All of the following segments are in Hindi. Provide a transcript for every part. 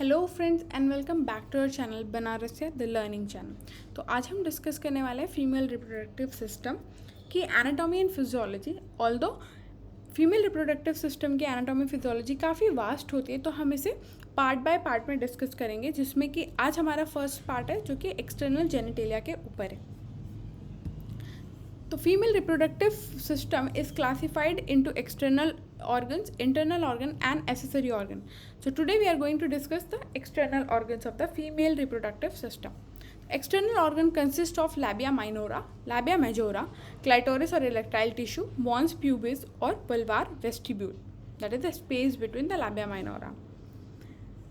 Hello friends and welcome back to our channel Banaras the learning channel. तो आज हम डिस्कस करने वाले हैं फीमेल रिप्रोडक्टिव सिस्टम की anatomy and physiology. Although female reproductive system की एनाटॉमी फिजियोलॉजी काफ़ी वास्ट होती है, तो हम इसे पार्ट बाय पार्ट में डिस्कस करेंगे, जिसमें कि आज हमारा फर्स्ट पार्ट है जो कि एक्सटर्नल जेनिटेलिया के ऊपर है। तो female reproductive system is classified into external organs, internal organ and accessory organ. So today we are going to discuss the external organs of the female reproductive system. External organ consist of labia minora, labia majora, clitoris or erectile tissue, mons pubis or vulvar vestibule. That is the space between the labia minora.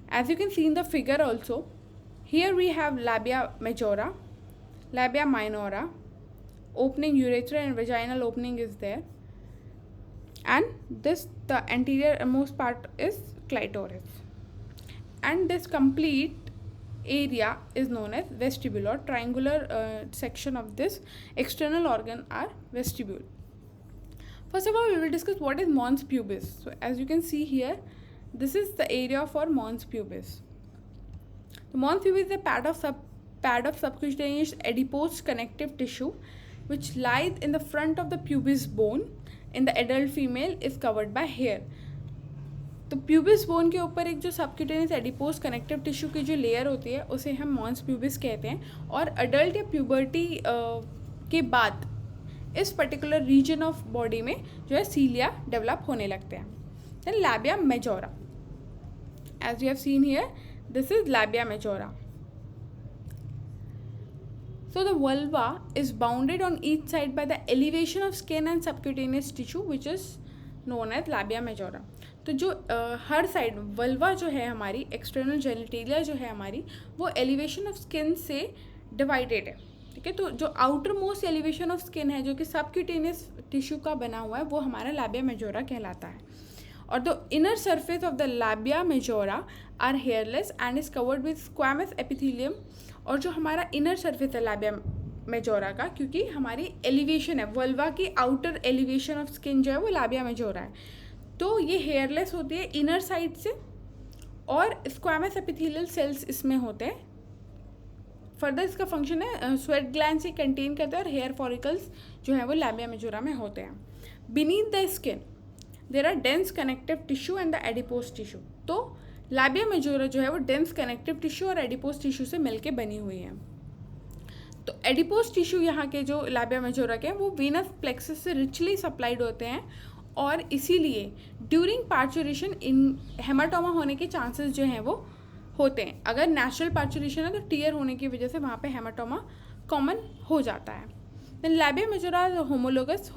As you can see in the figure also, here we have labia majora, labia minora, opening urethra and vaginal opening is there, and this the anterior most part is clitoris, and this complete area is known as vestibule, or triangular section of this external organ are vestibule. First of all, we will discuss what is mons pubis. So as you can see here, this is the area for mons pubis. The mons pubis is a pad of subcutaneous adipose connective tissue which lies in the front of the pubis bone. In the adult female is covered by hair. तो प्यूबिस बोन के ऊपर एक जो सबक्यूटेनियस एडिपोज कनेक्टिव टिश्यू की जो लेयर होती है उसे हम मॉन्स प्यूबिस कहते हैं, और अडल्ट या प्यूबर्टी के बाद इस पर्टिकुलर रीजन ऑफ बॉडी में जो है सीलिया डेवलप होने लगते हैं. Then labia majora, as you have seen here, this is labia majora. So the vulva is bounded on each side by the elevation of skin and subcutaneous tissue which is known as labia majora. तो जो हर साइड वल्वा जो है हमारी, एक्सटर्नल जेनिटेलिया जो है हमारी, वो एलिवेशन ऑफ स्किन से डिवाइडेड है. ठीक है, तो जो outer most elevation of skin है जो कि सबक्यूटेनियस टिश्यू का बना हुआ है वो हमारा लैबिया मेजोरा कहलाता है. और the inner surface of the labia majora are hairless and is covered with squamous epithelium. और जो हमारा इनर सर्फेस है लैबिया मेजोरा का, क्योंकि हमारी एलिवेशन है वल्वा की, आउटर एलिवेशन ऑफ स्किन जो है वो लैबिया मेजोरा है, तो ये हेयरलेस होती है इनर साइड से, और स्क्वैमस एपिथेलियल सेल्स इसमें होते हैं. फर्दर इसका फंक्शन है स्वेट ग्लैंड से कंटेन करते हैं, और हेयर फॉलिकल्स जो है वो लैबिया मेजोरा में होते हैं. Beneath the skin there are dense connective tissue and the adipose tissue. तो लैबिया मेजोरा जो है वो डेंस कनेक्टिव टिश्यू और एडिपोज टिश्यू से मिलके बनी हुई है. तो एडिपोज टिश्यू यहाँ के जो लैबिया मेजोरा के हैं वो वीनस प्लेक्सस से रिचली सप्लाइड होते हैं, और इसीलिए ड्यूरिंग पार्चुरेशन इन हेमाटोमा होने के चांसेस जो हैं वो होते हैं. अगर नेचुरल पार्चुरेशन है तो टीयर होने की वजह से वहाँ पे हेमाटोमा कॉमन हो जाता है. देन लैबिया मेजोरा होमोलोगस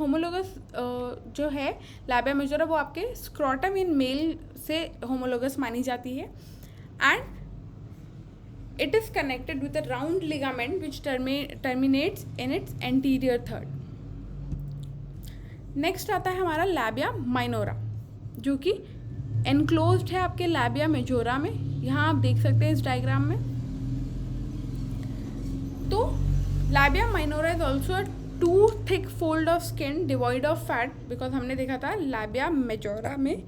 जो है लैबिया मेजोरा वो आपके स्क्रोटम इन मेल से होमोलोगस मानी जाती है, and it is connected with a round ligament which terminates in its anterior third. Next आता है हमारा लैबिया माइनोरा, जो कि एनक्लोज्ड है आपके लैबिया मेजोरा में. यहाँ आप देख सकते हैं इस डायग्राम में. तो labia minora is also a two thick fold of skin devoid of fat, because हमने देखा था लैबिया मेजोरा में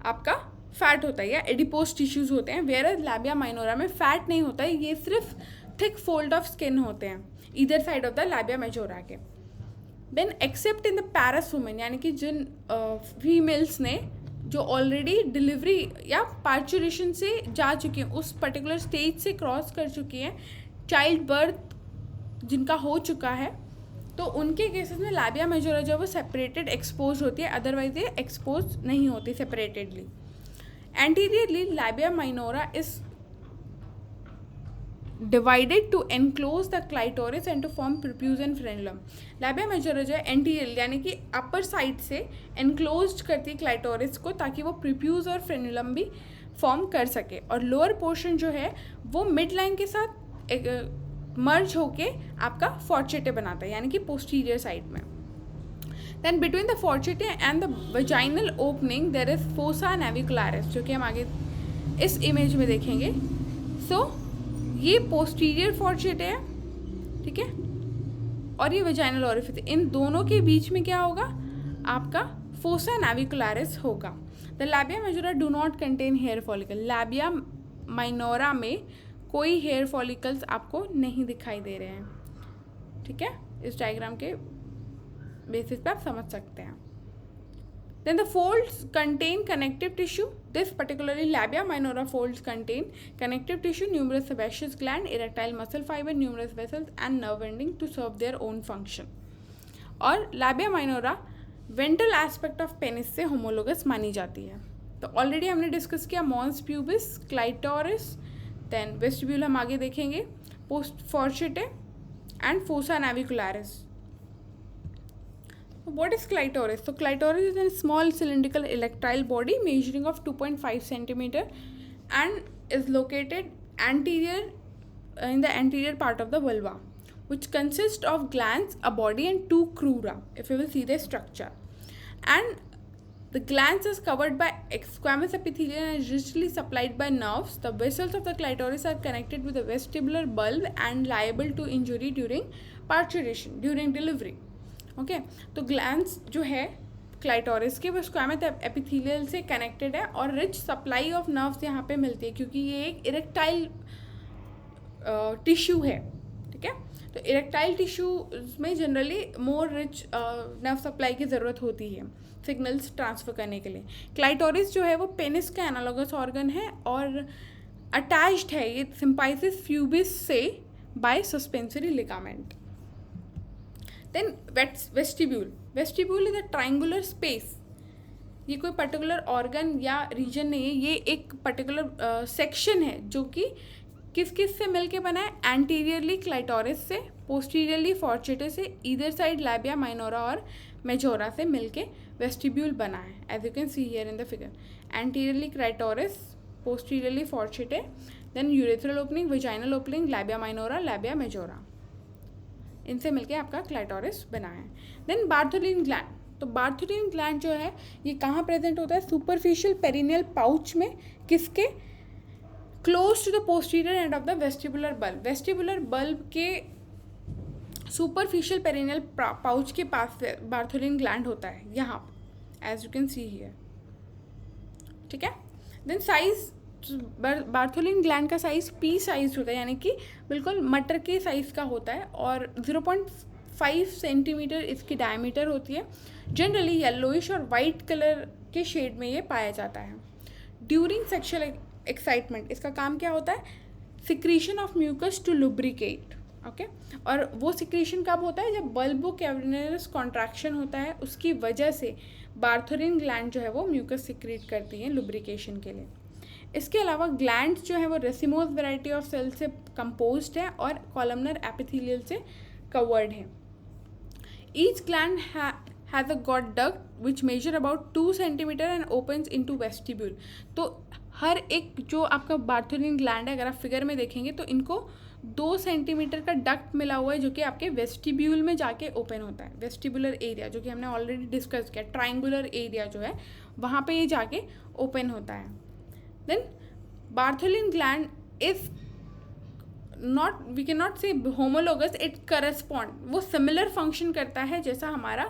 आपका फैट होता है या एडिपोज टिश्यूज होते हैं, वेयर एज लैबिया माइनोरा में फैट नहीं होता है, ये सिर्फ थिक फोल्ड ऑफ स्किन होते हैं इधर side of the labia majora के. Then except in the parous women, यानी कि जिन फीमेल्स ने जो ऑलरेडी डिलीवरी या पार्चुरेशन से जा चुकी हैं, उस पर्टिकुलर स्टेज से क्रॉस कर चुकी हैं, चाइल्ड बर्थ जिनका हो चुका है, तो उनके केसेस में लैबिया मेजोरा जो है वो सेपरेटेड एक्सपोज होती है, अदरवाइज ये एक्सपोज नहीं होती separatedly. Anteriorly labia minora is divided to enclose the clitoris and to form prepuce and frenulum. Labia majora जो है एंटीरियर यानी कि अपर साइड से एनक्लोज करती है क्लाइटोरिस को, ताकि वो प्रिप्यूज और फ्रेनुलम भी फॉर्म कर सके, और लोअर पोर्शन जो है वो मिड लाइन के साथ मर्ज होके आपका फॉर्चेटे बनाता है, यानी कि पोस्टीरियर साइड में. Then between the fourchette and the vaginal opening there is fossa navicularis, जो कि हम आगे इस इमेज में देखेंगे. सो ये पोस्टीरियर फॉर्चेटे है, ठीक है, और ये वजाइनल ओरिफिस. इन दोनों के बीच में क्या होगा, आपका फोसा नेविकुलरिस होगा. The labia majora do not contain hair follicle. Labia minora में कोई हेयर फॉलिकल्स आपको नहीं दिखाई दे रहे हैं. ठीक है, इस डायग्राम के बेसिस पे आप समझ सकते हैं. Then the folds contain connective tissue. This particularly labia minora folds contain connective tissue, numerous sebaceous gland, erectile muscle fiber, numerous vessels and nerve ending to serve their own function. और labia minora ventral aspect of penis से homologous मानी जाती है. तो ऑलरेडी हमने डिस्कस किया mons pubis, clitoris, then vestibule हम आगे देखेंगे, post fourchette and fossa navicularis. What is clitoris? So clitoris is a small cylindrical erectile body measuring of 2.5 centimeter and is located anterior in the anterior part of the vulva, which consists of glands, a body and two crura, if you will see the structure. And the glands is covered by squamous epithelium and is richly supplied by nerves. The vessels of the clitoris are connected with the vestibular bulb and liable to injury during parturition, during delivery. Okay तो ग्लैंड्स जो है क्लाइटोरिस के वो स्क्वामस एपिथेलियल से कनेक्टेड है और रिच सप्लाई ऑफ नर्व्स यहाँ पे मिलती है क्योंकि ये एक इरेक्टाइल टिश्यू है. ठीक है, तो इरेक्टाइल टिश्यू में generally more rich nerve supply की ज़रूरत होती है सिग्नल्स ट्रांसफ़र करने के लिए. क्लाइटोरिस जो है वो पेनिस का एनालॉगस ऑर्गन है और अटैच्ड है ये सिम्पाइसिस प्यूबिस से by suspensory ligament. Then vestibule. Vestibule is a triangular space. ये कोई पर्टिकुलर ऑर्गन या रीजन नहीं है, ये एक पर्टिकुलर सेक्शन है जो कि किस किस से मिलके बना है. एंटीरियरली क्लाइटोरिस से, पोस्टीरियरली फॉर्चेटे से, ईदर साइड लैबिया माइनोरा और मेजोरा से मिलके वेस्टिब्यूल बना है. As you can see here in the figure, anteriorly clitoris, posteriorly fourchette, then urethral opening, vaginal opening, labia minora, labia majora, इनसे मिलके आपका क्लाइटोरिस बना है. Then Bartholin gland. तो बार्थोलिन ग्लैंड जो है ये कहाँ प्रेजेंट होता है? सुपरफिशियल पेरिनियल पाउच में, किसके? Close to the posterior end of the vestibular bulb. Vestibular bulb के सुपरफिशियल पेरिनियल पाउच के पास बार्थोलिन ग्लैंड होता है यहाँ, as you can see here. ठीक है, देन साइज, बार्थोलिन ग्लैंड का साइज़ पी साइज होता है, यानी कि बिल्कुल मटर के साइज़ का होता है और 0.5 सेंटीमीटर इसकी डायमीटर होती है. जनरली येलोइश और वाइट कलर के शेड में ये पाया जाता है. ड्यूरिंग सेक्शुअल एक्साइटमेंट इसका काम क्या होता है? Secretion of mucus to lubricate. Okay, और वो सिक्रीशन कब होता है? जब बल्बो कैवर्नस कॉन्ट्रैक्शन होता है, उसकी वजह से बार्थोलिन ग्लैंड जो है वो म्यूकस सिक्रीट करती है लुब्रिकेशन के लिए. इसके अलावा ग्लैंड्स जो है वो रेसिमोस वैरायटी ऑफ सेल से कंपोज्ड है और कॉलमनर एपिथेलियल से कवर्ड है. Each gland has a got duct which measure about 2 centimetre and opens into vestibule. तो हर एक जो आपका बार्थोलिन ग्लैंड है, अगर आप फिगर में देखेंगे तो इनको 2 सेंटीमीटर का डक्ट मिला हुआ है जो कि आपके वेस्टिब्यूल में जाके ओपन होता है. वेस्टिबुलर एरिया जो कि हमने ऑलरेडी डिस्कस किया, ट्राइंगुलर एरिया जो है वहाँ पे ये जाके ओपन होता है. Then Bartholin gland is not, we cannot say homologous, it correspond, वो similar function करता है जैसा हमारा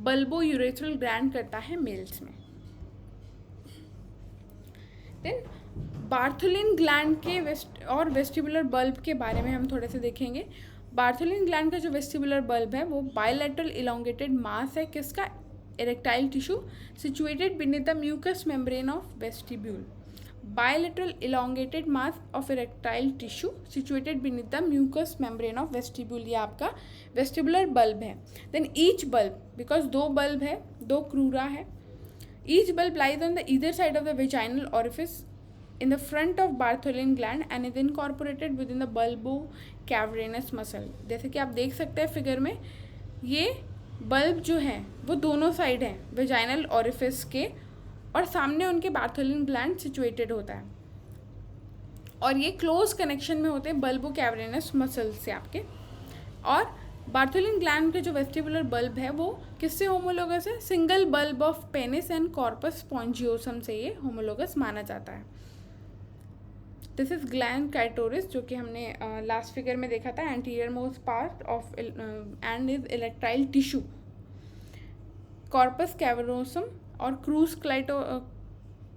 बल्बो यूरेथ्रल ग्लैंड करता है मेल्स में. Then बार्थोलिन ग्लैंड के और वेस्टिबुलर बल्ब के बारे में हम थोड़े से देखेंगे. बार्थोलिन ग्लैंड का जो वेस्टिबुलर बल्ब है वो बायलैटरल इलोंगेटेड मास है, किसका? Erectile tissue, situated beneath the mucous membrane of vestibule. Bilateral elongated mass of erectile tissue situated beneath the mucous membrane of vestibule. ये आपका vestibular bulb है. Then each bulb, because 2 bulb है, 2 crura है, each bulb lies on the either side of the vaginal orifice in the front of Bartholin gland and is incorporated within the bulbocavernous muscle. जैसे कि आप देख सकते हैं फिगर में, ये बल्ब जो है वो दोनों साइड हैं वेजाइनल ऑरिफिस के और सामने उनके बार्थोलिन ग्लैंड सिचुएटेड होता है और ये क्लोज कनेक्शन में होते हैं बल्बो कैवरेनस मसल से आपके. और बार्थोलिन ग्लैंड के जो वेस्टिबुलर बल्ब है वो किससे होमोलोगस है? Single bulb of penis and corpus spongiosum से ये होमोलोगस माना जाता है. दिस इज ग्लैंड क्लाइटोरिस जो कि हमने लास्ट फिगर में देखा था, anterior most part of end is erectile tissue. Corpus cavernosum और crus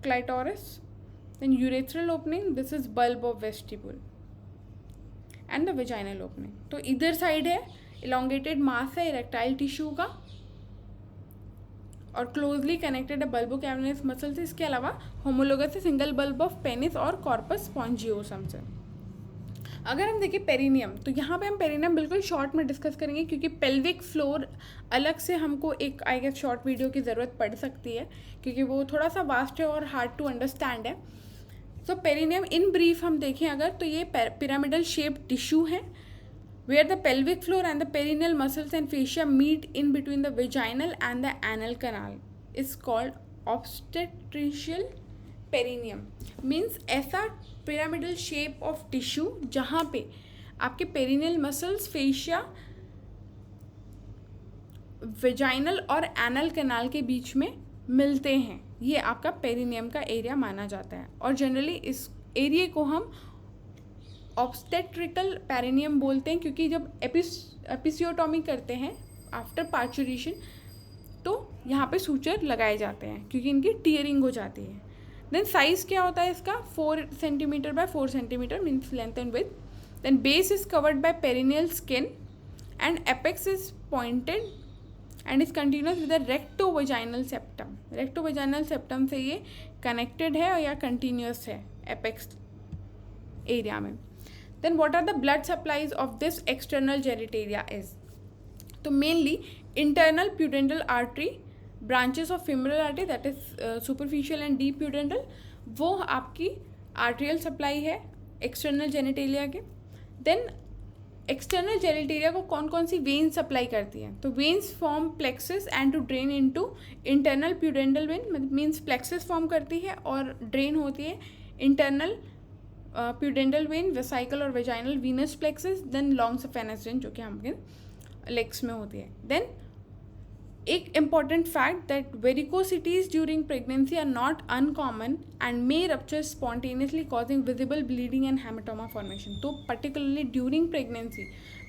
clitoris Then urethral opening, this is bulb of vestibule. And the vaginal opening. तो इधर साइड है elongated mass है erectile tissue का और क्लोजली कनेक्टेड है बल्बो कैवर्नस मसल से. इसके अलावा होमोलोगस है सिंगल बल्ब ऑफ पेनिस और कॉर्पस स्पॉन्जियोसम से. अगर हम देखें पेरिनियम, तो यहाँ पे हम पेरिनियम बिल्कुल शॉर्ट में डिस्कस करेंगे क्योंकि पेल्विक फ्लोर अलग से हमको एक आई गेस शॉर्ट वीडियो की ज़रूरत पड़ सकती है क्योंकि वो थोड़ा सा वास्ट है और हार्ड टू अंडरस्टैंड है. सो पेरिनियम इन ब्रीफ हम देखें अगर, तो ये पिरामिडल शेप्ड टिश्यू है where the pelvic floor and the perineal muscles and fascia meet in between the vaginal and the anal canal is called obstetricial perineum. Means ऐसा pyramidal shape of tissue जहाँ पे आपके perineal muscles, fascia, vaginal और anal canal के बीच में मिलते हैं, ये आपका perineum का एरिया माना जाता है. और जनरली इस एरिया को हम ऑब्स्टेट्रिकल पेरिनियम बोलते हैं क्योंकि जब एपिसियोटॉमी करते हैं आफ्टर पार्चुरेशन तो यहाँ पे सूचर लगाए जाते हैं क्योंकि इनकी टीयरिंग हो जाती है. देन साइज़ क्या होता है इसका, 4 centimetre by 4 centimetre means length and width. Then base is covered by perineal skin and apex is pointed and is continuous with the rectovaginal septum. Rectovaginal septum से ये कनेक्टेड है और या कंटिन्यूस है एपेक्स एरिया में. Then what are the blood supplies of this external genitalia is? तो mainly internal pudendal artery, branches of femoral artery that is superficial and deep pudendal, वो आपकी arterial supply है external genitalia के. Then external genitalia को कौन कौन सी veins supply करती हैं, तो veins form plexus and to drain into internal pudendal vein means plexus form करती है और drain होती है internal प्यूडेंडल वेन, वेसाइकल और vaginal venous plexus, then long saphenous vein जो कि हमारे लेग्स में होती है. देन एक important fact that varicosities during pregnancy are not uncommon and may rupture spontaneously causing visible bleeding and haematoma formation. तो पर्टिकुलरली ड्यूरिंग प्रेगनेंसी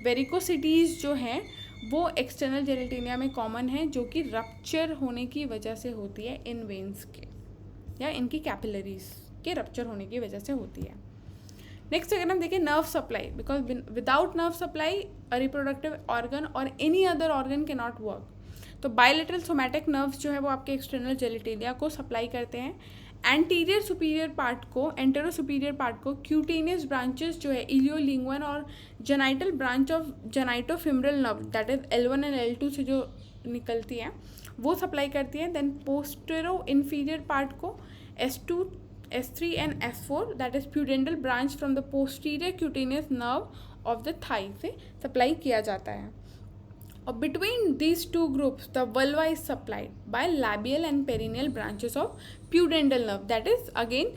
वेरिकोसिटीज जो हैं वो एक्सटर्नल जेनिटेलिया में कॉमन है जो कि रप्चर होने की वजह से होती है इन वेन्स के या इनकी कैपिलरीज के रप्चर होने की वजह से होती है. नेक्स्ट अगर हम देखें nerve supply, because without nerve supply a reproductive organ और एनी अदर ऑर्गन के नॉट वर्क. तो बायलेटरल सोमैटिक नर्व्स जो है वो आपके एक्सटर्नल जेनिटेलिया को सप्लाई करते हैं. एंटीरियर सुपीरियर पार्ट को, एंटेरो सुपीरियर पार्ट को क्यूटेनियस ब्रांचेस जो है इलियोलिंगुअन और genital branch of genitofemoral nerve that is L1 and L2 से जो निकलती हैं वो सप्लाई करती हैं. देन पोस्टेरो इन्फीरियर पार्ट को S2, S3 and S4 that is pudendal branch from the posterior cutaneous nerve of the thigh से सप्लाई किया जाता है. और between these two groups the vulva is supplied by labial and perineal branches of pudendal nerve that is again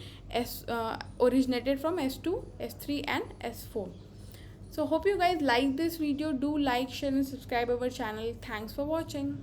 originated from S2, S3 and S4. So hope you guys like this video. Do like, share and subscribe our channel. Thanks for watching.